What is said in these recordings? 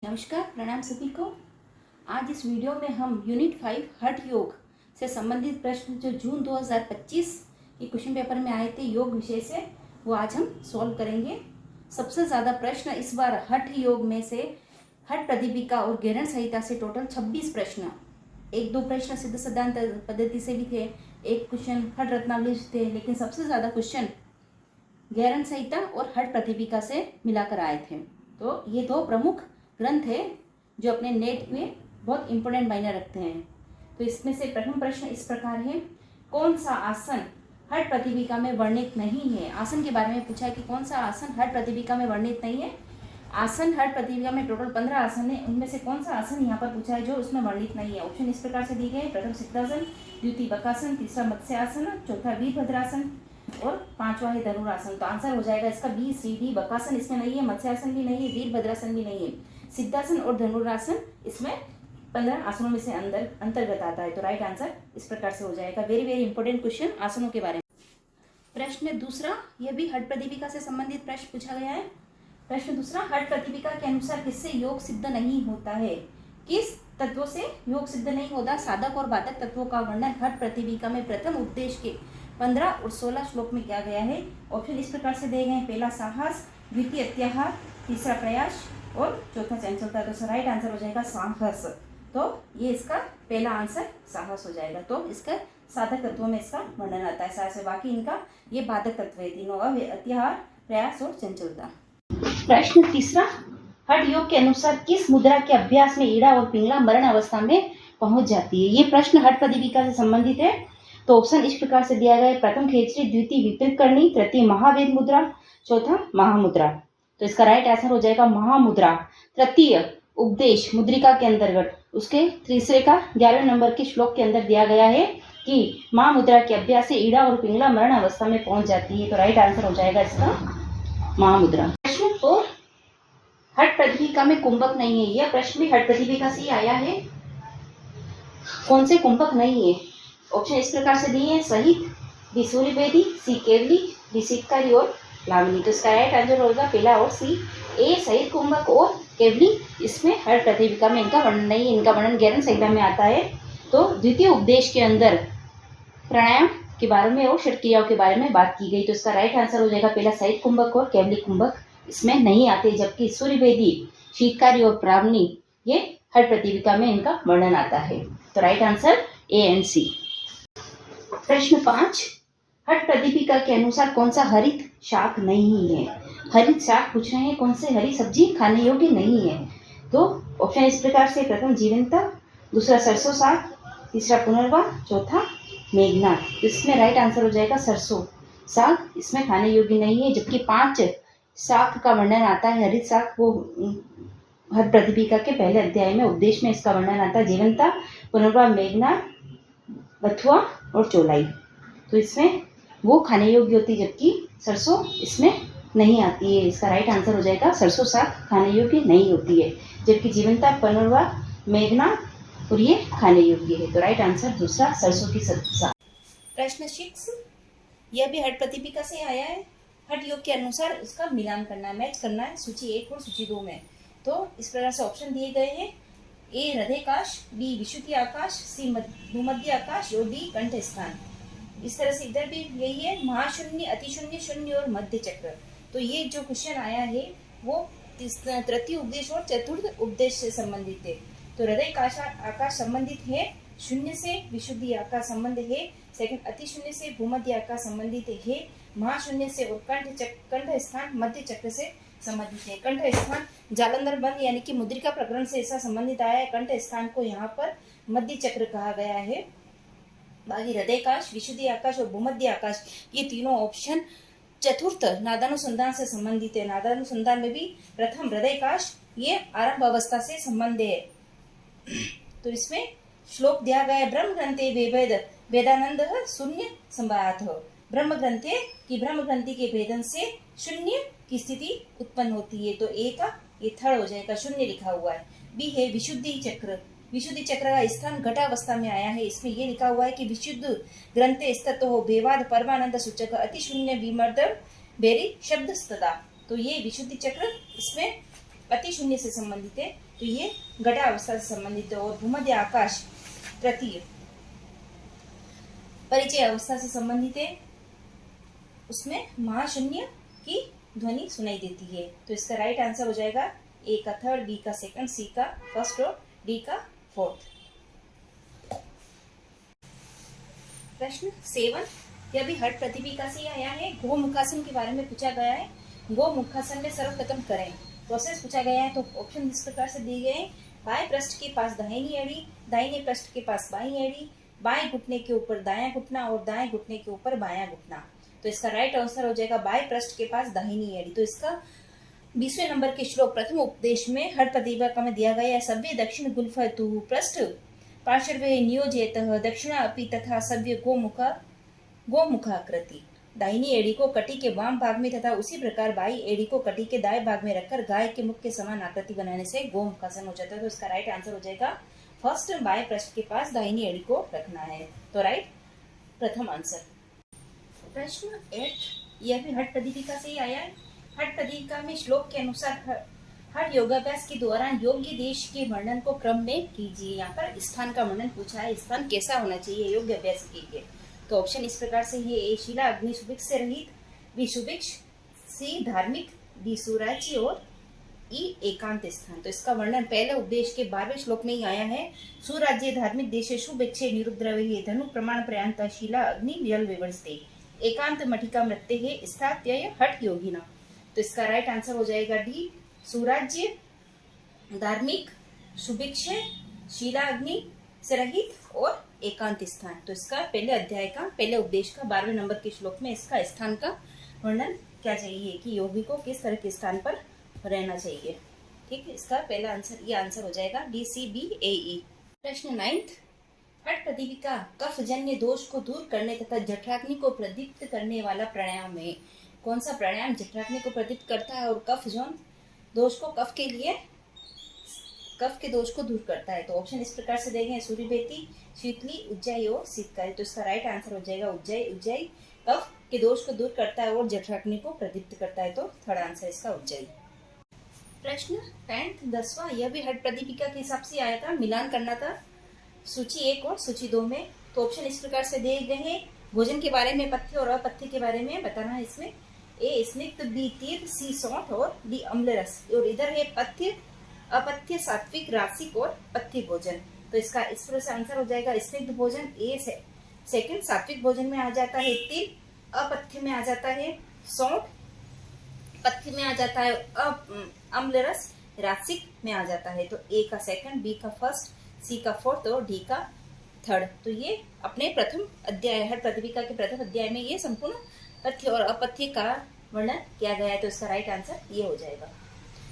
नमस्कार, प्रणाम सभी को। आज इस वीडियो में हम यूनिट 5 हठ योग से संबंधित प्रश्न जो जून 2025 के क्वेश्चन पेपर में आए थे योग विषय से, वो आज हम सॉल्व करेंगे। सबसे ज़्यादा प्रश्न इस बार हठ योग में से हठ प्रतिपिका और गैरण संहिता से टोटल 26 प्रश्न, एक दो प्रश्न सिद्ध सिद्धांत पद्धति से भी थे, एक क्वेश्चन हठ रत्नावली से थे, लेकिन सबसे ज़्यादा क्वेश्चन गैरण संहिता और हठ प्रतिपिका से मिलाकर आए थे। तो ये दो प्रमुख ग्रंथ है जो अपने नेट में बहुत इंपॉर्टेंट मायने रखते हैं। तो इसमें से प्रथम प्रश्न इस प्रकार है, कौन सा आसन हठ प्रतिपिका में वर्णित नहीं है। आसन के बारे में पूछा है कि कौन सा आसन हठ प्रतिपिका में वर्णित नहीं है। आसन हठ प्रतिपिका में टोटल 15 आसन है, उनमें से कौन सा आसन यहाँ पर पूछा है जो उसमें वर्णित नहीं है। ऑप्शन इस प्रकार से दिए गए, प्रथम सिद्धासन, द्वितीय बकासन, तीसरा मत्स्यासन, चौथा वीरभद्रासन और पांचवा है धनुरासन। तो आंसर हो जाएगा इसका बी सी डी। बकासन इसमें नहीं है, मत्स्यासन भी नहीं है, वीरभद्रासन भी नहीं है। सिद्धासन और धनुरासन इसमें 15 आसनों में से अंतर्गत आता है। तो राइट आंसर इस प्रकार से हो जाएगा। वेरी वेरी इंपॉर्टेंट क्वेश्चन आसनों के बारे में। प्रश्न दूसरा, यह भी हठ प्रतिपिका से संबंधित प्रश्न पूछा गया है। प्रश्न दूसरा, हठ प्रतिपिका के अनुसार किससे योग सिद्ध नहीं होता है। किस तत्वों से योग सिद्ध नहीं होता। साधक और बाधक तत्वों का वर्णन हठ प्रतिपिका में प्रथम उपदेश के 15 और 16 श्लोक में किया गया है। ऑप्शन इस प्रकार से दिए गए हैं, पहला साहस, द्वितीय अत्याहार, तीसरा प्रयास और चौथा चंचलता। तो राइट आंसर हो जाएगा साहस। तो ये इसका पहला आंसर साहस हो जाएगा। तो इसका साधक तत्वों में इसका वर्णन आता है साहस। बाकी इनका ये बाधक तत्व है तीनों, अत्याहार, प्रयास और चंचलता। प्रश्न तीसरा, हठ योग के अनुसार किस मुद्रा के अभ्यास में ईड़ा और पिंगला मरण अवस्था में पहुंच जाती है। ये प्रश्न हठ प्रतिपिका से संबंधित है। तो ऑप्शन इस प्रकार से दिया गया है, प्रथम खेचरी, द्वितीय विपरीत करनी, तृतीय महावेद मुद्रा, चौथा महामुद्रा। तो इसका राइट आंसर हो जाएगा महामुद्रा। तृतीय उपदेश मुद्रिका के अंतर्गत उसके तीसरे का 11वें नंबर के श्लोक के अंदर दिया गया है कि महामुद्रा के अभ्यास से ईड़ा और पिंगला मरण अवस्था में पहुंच जाती है। तो राइट आंसर हो जाएगा इसका महामुद्रा। प्रश्न 4, हठ प्रतिपिका में कुंभक नहीं है। यह प्रश्न भी हठ प्रतिपिका से ही आया है। कौन से कुंभक नहीं है। ऑप्शन इस प्रकार से दिए हैं, सहित, बी सूर्यवेदी, सी केवली, डी शीतकारी और लावनी। तो इसका राइट आंसर होगा पहला और सी, ए सहित कुंभक और केवली। इसमें हठ प्रतिपिका में इनका वर्णन नहीं है, इनका वर्णन गैरण संहिता में आता है। तो द्वितीय उपदेश के अंदर प्राणायाम के बारे में और षट क्रियाओं के बारे में बात की गई। तो इसका राइट आंसर हो जाएगा पहला सहित कुंभक और केवली कुंभक इसमें नहीं आते, जबकि सूर्यवेदी, शीतकारी और प्रावनी ये हठ प्रतिपिका में इनका वर्णन आता है। तो राइट आंसर ए एंड सी। प्रश्न 5, हठ प्रतिपिका के अनुसार कौन सा हरित शाक नहीं है। हरित शाक पूछ रहे हैं, कौन से हरी सब्जी खाने योग्य नहीं है। तो ऑप्शन इस प्रकार से, प्रथम जीवंता, दूसरा सरसों साग, तीसरा पुनर्वा, चौथा मेघनाथ। इसमें राइट आंसर हो जाएगा सरसों साग, इसमें खाने योग्य नहीं है। जबकि 5 शाक का वर्णन आता है हरित शाक, वो हठ प्रतिपिका के पहले अध्याय में उपदेश में इसका वर्णन आता है। जीवंता, पुनर्वा, मेघनाथ, बथुआ और चौलाई। तो इसमें वो खाने योग्य होती है, जबकि सरसों इसमें नहीं आती है। इसका राइट आंसर हो जाएगा सरसों साग खाने योग्य नहीं होती है, जबकि जीवंता, पनरवा, मेघनाथ और ये खाने योग्य है। तो राइट आंसर दूसरा सरसों की साग। प्रश्न 6, यह भी हठ प्रतिपिका से आया है। हठ योग के अनुसार इसका मिलान करना है, मैच करना है सूची 1 और सूची 2 में। तो इस प्रकार से ऑप्शन दिए गए हैं, ए हृदयकाश, बी विशुद्धि आकाश, सी भूमध्य आकाश और डी कंठ स्थान। इस तरह से इधर भी यही है, महाशून्य, अतिशून्य, शून्य और मध्य चक्र। तो ये जो क्वेश्चन आया है वो तृतीय उपदेश और चतुर्थ उपदेश से संबंधित है। तो हृदय आकाश संबंधित है शून्य से, विशुद्धि आकाश संबंध है, सेकंड अतिशून्य से, भूमध्य आकाश संबंधित है, महाशून्य से और कंठ स्थान मध्य चक्र से संबंधित है। कंठ स्थान जालंधर बंद यानी कि मुद्रिका प्रकरण से ऐसा संबंधित आया है। कंठ स्थान को यहाँ पर मध्य चक्र कहा गया है। बाकी हृदयकाश, विशुद्धि आकाश और भूमध्य आकाश ये तीनों ऑप्शन चतुर्थ नादानुसंधान से संबंधित है। नादानुसंधान में भी प्रथम हृदयकाश ये आरंभ अवस्था से संबंध है। तो इसमें श्लोक दिया गया है, ब्रह्म ग्रंथे वेद वेदानंद शून्य संभात हो। ब्रह्म ग्रंथे की ब्रह्म ग्रंथि के भेदन से शून्य की स्थिति उत्पन्न होती है। तो ए का ये थर्ड हो जाएगा, शून्य लिखा हुआ है। बी है विशुद्धि चक्र। विशुद्धि चक्र का स्थान घटावस्था में आया है। इसमें ये लिखा हुआ है कि विशुद्ध ग्रंथे स्थित हो भेवाद परमानंद सूचक अति शून्य विमर्द बेरी शब्द स्तदा। तो ये विशुद्धि चक्र इसमें पति शून्य से संबंधित है, तो ये घटावस्था से संबंधित है। और भूमध्य आकाश तृतीय परिचय अवस्था से संबंधित है, उसमें महाशून्य की ध्वनि सुनाई देती है। तो इसका राइट आंसर हो जाएगा ए का थर्ड, बी का सेकंड, सी का फर्स्ट और डी का फोर्थ। प्रश्न 7, यह भी हठ प्रतिपिका से आया है। गोमुखासन के बारे में पूछा गया है। गोमुखासन में सर्वप्रथम करें प्रोसेस पूछा गया है। तो ऑप्शन इस प्रकार से दिए गए, बाएं पृष्ठ के पास दाहिनी एड़ी, दाहिने पृष्ठ के पास बाईं एड़ी, बाएं घुटने के ऊपर दायां घुटना और दाएं घुटने के ऊपर बायां घुटना। तो इसका राइट आंसर हो जाएगा बाएं पृष्ठ के पास दाहिनी एड़ी। तो इसका 20वें नंबर के श्लोक प्रथम उपदेश में हठ प्रतिपिका में दिया गया है। सभ्य दक्षिण गुल्फतु पृष्ठ पार्श्वे नियोजयतः दक्षिणा अपि तथा सभ्य गोमुखाकृति। दाहिनी एड़ी को कटी के वाम भाग में तथा उसी प्रकार बाई एड़ी को कटी के दाएं भाग में रखकर गाय के मुख के समान आकृति बनाने से गोमुखासन हो जाता है। तो इसका राइट आंसर हो जाएगा फर्स्ट, बाएं पृष्ठ के पास दाहिनी एड़ी को रखना है। तो राइट प्रथम आंसर। प्रश्न 8, यह भी हठ प्रतिपिका से ही आया है। हठ प्रतिपिका में श्लोक के अनुसार हर योगाभ्यास के दौरान योग्य देश के वर्णन को क्रम में कीजिए। यहाँ पर स्थान का वर्णन पूछा है, स्थान कैसा होना चाहिए योग्य अभ्यास के लिए। तो ऑप्शन इस प्रकार से है, ए शिला अग्नि सुभिक्ष से रहित, बी सुभिक्ष, सी धार्मिक, डी सुराज्य और ई एकांत स्थान। तो इसका वर्णन पहले उपदेश के 12वें श्लोक में ही आया है। सुराज्य धार्मिक देशे शुभेक्षे निरुद्रवे धनु प्रमाण प्रयांत शिला अग्नि जल विवर्षते एकांत मठिका मृत्य है स्थात्यय हठ योगिना। तो इसका राइट आंसर हो जाएगा डी, सुराज्य, धार्मिक, सुभिक्ष, शिला अग्नि से रहित और एकांत स्थान। तो इसका पहले अध्याय का पहले उपदेश का 12वें नंबर के श्लोक में इसका स्थान का वर्णन क्या चाहिए कि योगी को किस तरह के स्थान पर रहना चाहिए। ठीक है, इसका पहला आंसर ये आंसर हो जाएगा डी, सी, बी, ए, ई। प्रश्न 9, हठ प्रतिपिका कफजन्य दोष को दूर करने तथा जठराग्नि को प्रदीप्त करने वाला प्राणायाम है। कौन सा प्राणायाम जठराग्नि को प्रदीप्त करता है और कफ दोष को कफ के दोष को दूर करता है। तो ऑप्शन इस प्रकार से देंगे, सूर्यभेती, शीतली, उज्जाई और शीतकारी। तो इसका राइट आंसर हो जाएगा उज्जाई कफ के दोष को दूर करता है और जठराग्नि को प्रदीप्त करता है। तो थर्ड आंसर इसका उज्जाई। प्रश्न 10, 10वां, यह भी हठ प्रतिपिका के हिसाब से आया था, मिलान करना था सूची 1 और सूची 2 में। तो ऑप्शन इस प्रकार से दिए गए हैं, भोजन के बारे में, पथ्य और अपथ्य के बारे में बताना है इसमें। ए स्निग्ध, बी तीर्थ, सी सौंठ और डी अम्ल रस। और इधर है पथ्य, अपथ्य, सात्विक, रासिक और पथ्य भोजन। तो इसका इस तरह से आंसर हो जाएगा स्निग्ध भोजन ए से सेकंड, सात्विक भोजन में आ जाता है तिल, अपथ्य में आ जाता है सौंठ, पथ्य में आ जाता है अम्ल रस, रासिक में आ जाता है। तो ए का सेकंड, बी का फर्स्ट, सी का फोर्थ और डी का थर्ड। तो ये अपने प्रथम अध्याय हठ प्रतिपिका के प्रथम अध्याय में ये संपूर्ण पथ्य और अपथ्य का वर्णन किया गया है। तो इसका राइट आंसर ये हो जाएगा।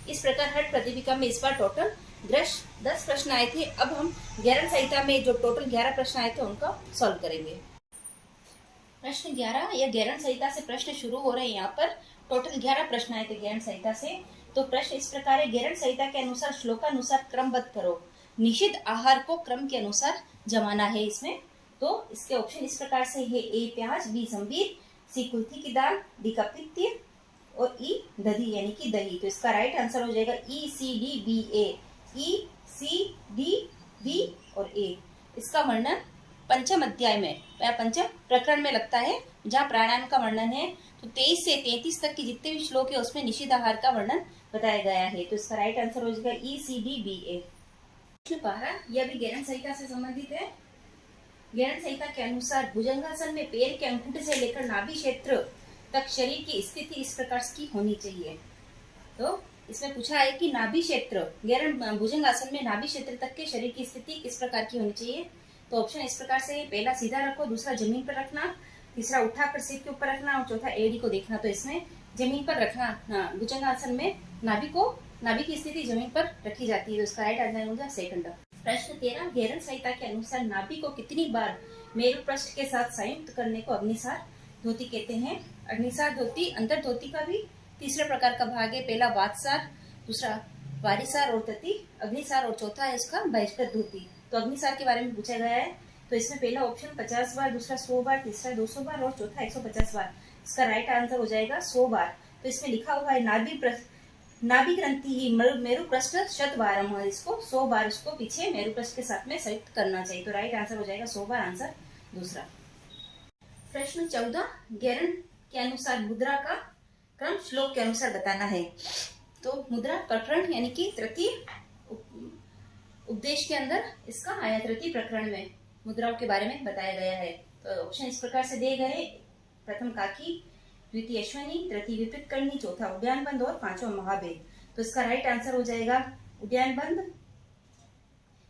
इस प्रकार हठ प्रतिपिका में इस बार टोटल 10 प्रश्न आए थे। अब हम ज्ञान संहिता में जो टोटल 11 प्रश्न आए थे उनका सॉल्व करेंगे। प्रश्न 11, यह ज्ञान संहिता से प्रश्न शुरू हो रहे हैं। यहाँ पर टोटल 11 प्रश्न आए थे ज्ञान संहिता से। तो प्रश्न इस प्रकार है, ज्ञान संहिता के अनुसार श्लोकानुसार क्रमबद्ध करो। निषिद्ध आहार को क्रम के अनुसार जमाना है इसमें। तो इसके ऑप्शन इस प्रकार से है, ए प्याज, बी जंबीर, सी कुल्थी की दाल, डी का पित्त और ई दही यानी कि दही। तो इसका राइट आंसर हो जाएगा ई, सी, डी, बी, ए। ई, सी, डी, बी और ए। इसका वर्णन पंचम अध्याय में या पंचम प्रकरण में लगता है, जहाँ प्राणायाम का वर्णन है। तो 23 से 33 तक की जितने भी श्लोक है उसमें निषिद्ध आहार का वर्णन बताया गया है। तो इसका राइट आंसर हो जाएगा ई, सी, डी, बी, ए। प्रश्न 12, यह भी ज्ञान संहिता से संबंधित है। ज्ञान संहिता के अनुसार भुजंगासन में पैर के अंगूठे से लेकर नाभि क्षेत्र तक शरीर की स्थिति इस प्रकार की होनी चाहिए। तो इसमें पूछा है कि नाभि क्षेत्र भुजंगासन में नाभि क्षेत्र तक के शरीर की स्थिति किस प्रकार की होनी चाहिए। तो ऑप्शन इस प्रकार से, पहला सीधा रखो, दूसरा जमीन पर रखना, तीसरा उठाकर सिर के ऊपर रखना और चौथा एड़ी को देखना। तो इसमें जमीन पर रखना, भुजंगासन में नाभि की स्थिति जमीन पर रखी जाती है। तो इसका राइट आंसर होगा सेकंड। प्रश्न 13, ज्ञान संहिता के अनुसार नाभि को कितनी बार मेरु पृष्ठ के साथ संयुक्त करने को अग्निसार धोती कहते हैं। अग्निसार धोती अंतर धोती का भी तीसरे प्रकार का भाग है। पहला वातसार, दूसरा वारिसार और तृतीय अग्निसार और चौथा है इसका बहिष्कृत धोती। तो अग्निसार के बारे में पूछा गया है। तो इसमें पहला ऑप्शन 50 बार, दूसरा 100 बार, तीसरा 200 बार और चौथा 150 बार। इसका राइट आंसर हो जाएगा 100 बार। तो इसमें लिखा हुआ है नाभि ग्रंथि ही मेरु पृष्ठ शतवारम, और इसको 100 बार इसको पीछे मेरु पृष्ठ के साथ में संयुक्त करना चाहिए। तो राइट आंसर हो जाएगा 100 बार, आंसर दूसरा। प्रश्न 14, गेरन के अनुसार मुद्रा का क्रम श्लोक के अनुसार बताना है। तो मुद्रा प्रकरण यानी कि तृतीय उपदेश के अंदर इसका आया, तृतीय प्रकरण में मुद्राओं के बारे में बताया गया है। तो ऑप्शन इस प्रकार से दिए गए, प्रथम काकी, द्वितीय अश्वनी, तृतीय विपरीत करनी, चौथा उद्यान बंद और पांचवा महाभेद। तो इसका राइट आंसर हो जाएगा उद्यान बंद,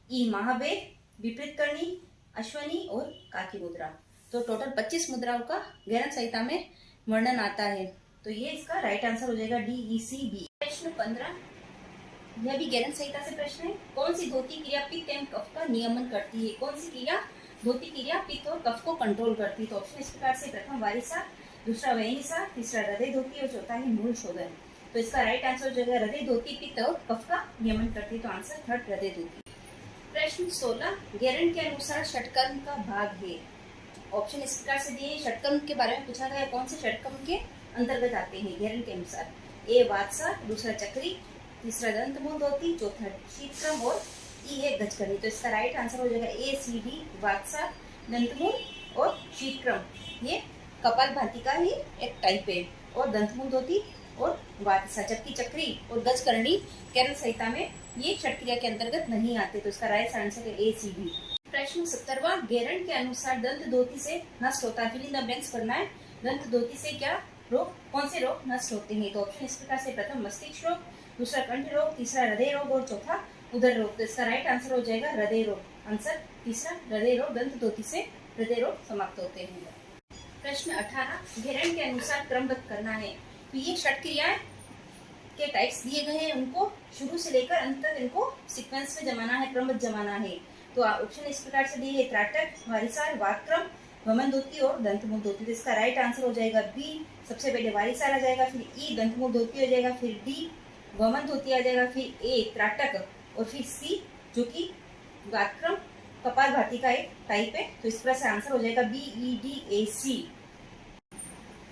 ई महाभेद, विपरीत करनी, अश्वनी और काकी मुद्रा। तो टोटल 25 मुद्राओं का गेरन संहिता में वर्णन आता है। तो ये इसका राइट आंसर हो जाएगा DECB। प्रश्न 15, यह भी गेरन संहिता से प्रश्न है। कौन सी धोती क्रिया पित्त एवं कफ का नियमन करती है? कौन सी क्रिया धोती क्रिया पित्त और कफ को कंट्रोल करती है? तो ऑप्शन इस प्रकार से, प्रथम वारिसा, दूसरा वयनिसा, तीसरा हृदय धोती और चौथा है मूल शोधन। तो इसका राइट आंसर हो जाएगा हृदय धोती पित्त और कफ का नियमन करती है। तो आंसर थर्ड, हृदय धोती। प्रश्न 16, गेरन के अनुसार षटकर्म का भाग है। ऑप्शन इस प्रकार से दिए, षटकर्म के बारे में पूछा गया, कौन से षटकर्म के अंतर्गत आते हैं गेरन के अनुसार? ए वात्सा, दूसरा चक्री, तीसरा दंतमूल धोती, चौथा शीतक्रम और ई है गजकरणी। तो इसका राइट आंसर हो जाएगा ACD, वात्सा, दंतमूल और शीतक्रम। ये कपालभाति का ही एक टाइप है, और दंतमूल धोती और वात्सा, जबकि चक्री और गजकरणी गेरन संहिता में ये षट क्रिया के अंतर्गत नहीं आते। तो इसका राइट आंसर है ACD। प्रश्न 17, गेरन के अनुसार दंत धोती से नष्ट होता है। फिल इन द ब्लैंक्स करना है। दंत धोती से क्या रोग, कौन से रोग नष्ट होते हैं? तो ऑप्शन इस प्रकार से, प्रथम मस्तिष्क रोग, दूसरा कंठ रोग, तीसरा हृदय रोग और चौथा उदर रोग। तो इसका राइट आंसर हो जाएगा हृदय रोग, आंसर तीसरा हृदय रोग। दंत धोती से हृदय रोग समाप्त होते हैं। प्रश्न 18, गेरन के अनुसार क्रमबद्ध करना है। तो ये षट क्रियाएं के टाइप्स दिए गए हैं, उनको शुरू से लेकर अंत तक इनको सीक्वेंस में जमाना है, क्रमबद्ध जमाना है। तो ऑप्शन इस प्रकार से दिए, त्राटक, वारिसार, वातक्रम, वमन धोती और दंतमूल धोती। तो इसका राइट आंसर हो जाएगा B, सबसे पहले वारिसार आ जाएगा, फिर E दंतमूल धोती हो जाएगा, फिर D वमन धोती आ जाएगा, फिर A त्राटक और फिर C जो कि वातक्रम कपालभाति का एक टाइप है। तो इस तरह से आंसर हो जाएगा BEDAC।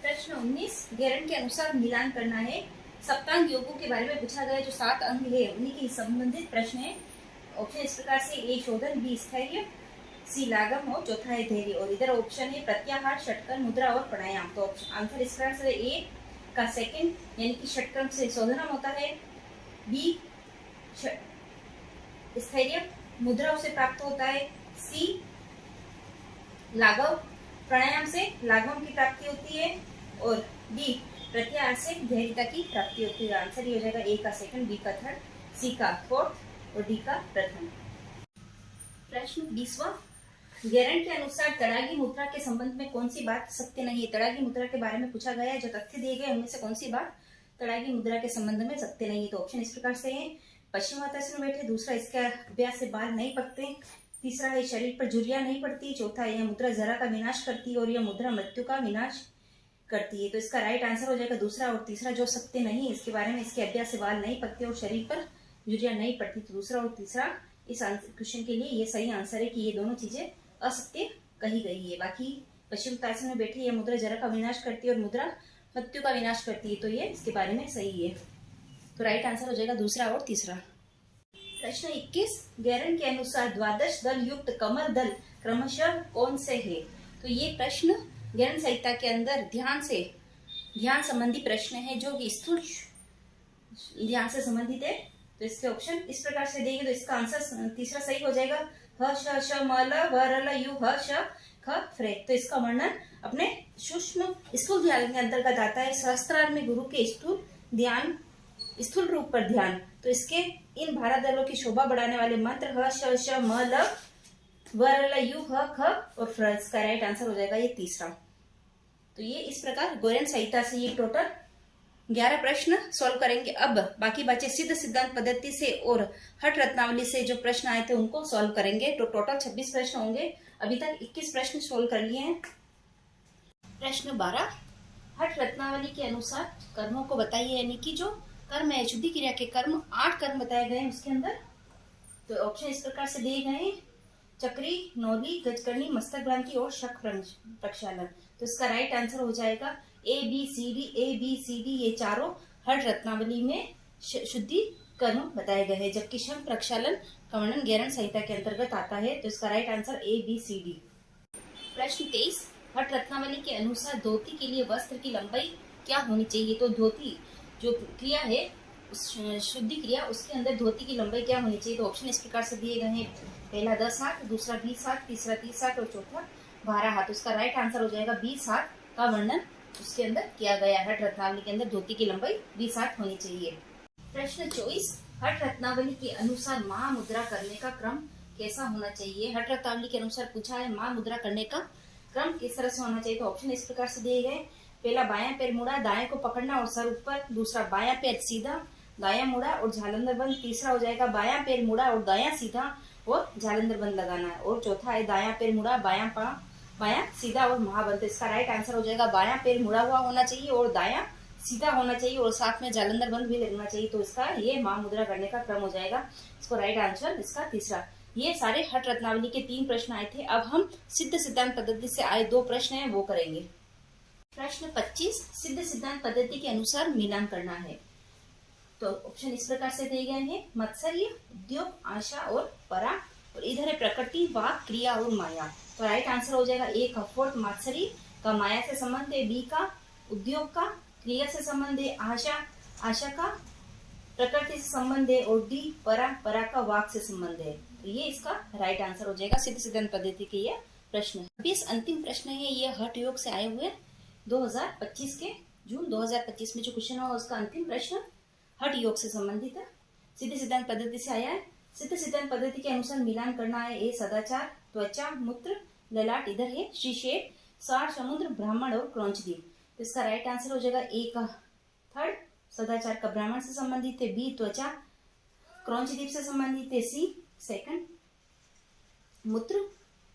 प्रश्न 19, गेरन के अनुसार मिलान करना है। सप्तांग योगों के बारे में पूछा गया, जो 7 अंग है उन्हीं के संबंधित प्रश्न है। ऑप्शन इस प्रकार से, A शोधन, B स्थैर्य, C लागम और चौथा है धैर्य। और इधर ऑप्शन है प्रत्याहार, षटकर्म, मुद्रा और प्राणायाम। तो आंसर इस प्रकार से, A का सेकंड यानी कि षटकर्म से शोधनम होता है, B स्थैर्य मुद्राओं से प्राप्त होता है, C लाघव प्राणायाम से लाघवम की प्राप्ति होती है, और D प्रत्याहार से धैर्यता की प्राप्ति होती है। आंसर ये हो जाएगा A का सेकंड, B का थर्ड, C का फोर्थ और D का प्रथम। प्रश्न 20वां, गेरन के अनुसार तड़ागी मुद्रा के संबंध में कौन सी बात सत्य नहीं है? तड़ागी मुद्रा के बारे में पूछा गया है, जो तथ्य दिए गए उनमें से कौन सी बात तड़ागी मुद्रा के संबंध में सत्य नहीं है? तो ऑप्शन इस प्रकार से है, पश्चिमातासन में बैठे, दूसरा इसका अभ्यास से बाल नहीं पकते, तीसरा है शरीर पर झुर्रियां नहीं पड़ती, चौथा यह मुद्रा जरा का विनाश करती है और यह मुद्रा मृत्यु का विनाश करती है। तो इसका राइट आंसर हो जाएगा दूसरा। और तीसरा जो सत्य नहीं है इसके बारे में, इसके अभ्यास से बाल नहीं पकते और शरीर पर झुर्रियां नहीं पड़ती। तो दूसरा और तीसरा इस क्वेश्चन के लिए ये सही आंसर है कि ये दोनों चीजें असत्य कही गई है। बाकी पश्चिमातासन में बैठे यह मुद्रा जरा का विनाश करती है और मुद्रा मृत्यु का विनाश करती है, तो ये इसके बारे में सही है। तो राइट आंसर हो जाएगा दूसरा और तीसरा। प्रश्न 21, गेरन के अनुसार द्वादश दल युक्त कमल दल क्रमशः कौन से है? तो ये प्रश्न गेरन संहिता के अंदर ध्यान संबंधी प्रश्न है, जो कि स्थूल ध्यान से संबंधित है। तो इसके ऑप्शन इस प्रकार से देंगे, तो इसका आंसर तीसरा सही हो जाएगा, ह श श म ल व र ल यु ह श ख फ्रे। तो इसका वर्णन अपने सूक्ष्म स्थूल ध्यान के अंतर्गत आता है। सहस्त्रार में गुरु के स्थूल रूप पर ध्यान। तो इसके इन 12 दलों की शोभा बढ़ाने वाले मंत्र ह श श म ल व र ल यु ह ख और फ्र। इसका राइट आंसर हो जाएगा ये तीसरा। तो ये इस प्रकार गेरन संहिता से ये टोटल 11 प्रश्न सॉल्व करेंगे। अब बाकी बचे सिद्ध सिद्धांत पद्धति से और हठ रत्नावली से जो प्रश्न आए थे उनको सॉल्व करेंगे। तो टोटल 26 प्रश्न होंगे। अभी तक 21 प्रश्न सॉल्व कर लिए हैं। प्रश्न 12, हठ रत्नावली के अनुसार कर्मों को बताइए, यानी कि जो कर्म है शुद्धि क्रिया के कर्म 8 कर्म बताए गए हैं उसके अंदर। तो ऑप्शन इस प्रकार से दिए गए हैं, चक्री, नौली, गजकर्णी, मस्तक भ्रांति और शक प्रक्षालन। तो इसका राइट आंसर हो जाएगा A B C D। ये चारों हठ रत्नावली में शुद्धिकरण बताए गए हैं, जबकि श्रम प्रक्षालन का वर्णन गैरण संहिता के अंतर्गत आता है। तो इसका राइट आंसर ABCD। प्रश्न 23, हठ रत्नावली के अनुसार धोती के लिए वस्त्र की लंबाई क्या होनी चाहिए? तो धोती जो क्रिया है, शुद्धि क्रिया, उसके अंदर धोती की लंबाई क्या होनी चाहिए? तो ऑप्शन इस प्रकार से दिए गए हैं। पहला 10 हाथ, दूसरा 20 हाथ, तीसरा 30 हाथ और चौथा 12 हाथ। उसका राइट आंसर हो जाएगा 20 हाथ का वर्णन उसके अंदर किया गया है। हठ रत्नावली के अंदर धोती की लंबाई 20 हाथ होनी चाहिए। प्रश्न 24, हठ रत्नावली के अनुसार महामुद्रा करने का क्रम कैसा होना चाहिए? हठ रत्नावली के अनुसार पूछा है महामुद्रा करने का क्रम किस तरह से होना चाहिए? तो ऑप्शन इस प्रकार से दिए गए। पहला बायां पैर मुड़ा, दाएं को पकड़ना और सर ऊपर। दूसरा बायां पैर सीधा, दायां मुड़ा और झालंदर बंद। तीसरा हो जाएगा बायां पैर मुड़ा और दायां सीधा और झालंदर बंद लगाना है। और चौथा है दायां पैर मुड़ा, बायां सीधा और महाबंद। इसका राइट आंसर हो जाएगा बायां पैर मुड़ा हुआ होना चाहिए और दायां सीधा होना चाहिए और साथ में झालंदर बंद भी लगना चाहिए। तो इसका ये महामुद्रा करने का क्रम हो जाएगा। इसको राइट आंसर इसका तीसरा। ये सारे हठ रत्नावली के 3 प्रश्न आए थे। अब हम सिद्ध सिद्धांत पद्धति से आए 2 प्रश्न हैं वो करेंगे। प्रश्न 25, सिद्ध सिद्धांत पद्धति के अनुसार मिलान करना है। तो ऑप्शन इस प्रकार से दिए गए हैं। मत्सर्य, उद्योग, आशा और परा। और इधर है प्रकृति, वाक, क्रिया और माया। तो राइट आंसर हो जाएगा A का फोर्थ मत्सर्य का माया से संबंध है, B का उद्योग का क्रिया से संबंध है, आशा का प्रकृति से संबंध है और D परा का वाक से संबंध है। तो ये इसका राइट आंसर हो जाएगा सिद्ध सिद्धांत पद्धति के ये प्रश्न। अभी इस अंतिम प्रश्न है, ये हठ योग से आए हुए 2025 के जून 2025 में जो क्वेश्चन होगा उसका अंतिम प्रश्न हठ योग से संबंधित है, सिद्ध सिद्धांत पद्धति से आया है। सिद्ध सिद्धांत पद्धति के अनुसार मिलान करना है। A सदाचार, त्वचा, मूत्र, ललाट, इधर है शीशेर, सार, समुद्र, ब्राह्मण और क्रौंचदीप। तो इसका राइट आंसर हो जाएगा A का थर्ड, सदाचार का ब्राह्मण से संबंधित है, B त्वचा क्रौंचदीप से संबंधित है, C सेकंड मूत्र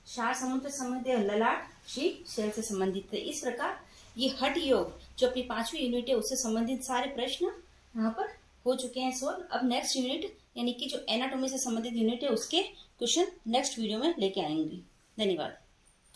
सार समुद्र से संबंधित है, ललाट शीत शैल से संबंधित है। इस प्रकार ये हठ योग जो अपनी 5वीं यूनिट है उससे संबंधित सारे प्रश्न यहाँ पर हो चुके हैं सोल्व। अब नेक्स्ट यूनिट यानी कि जो एनाटॉमी से संबंधित यूनिट है उसके क्वेश्चन नेक्स्ट वीडियो में लेके आएंगे। धन्यवाद।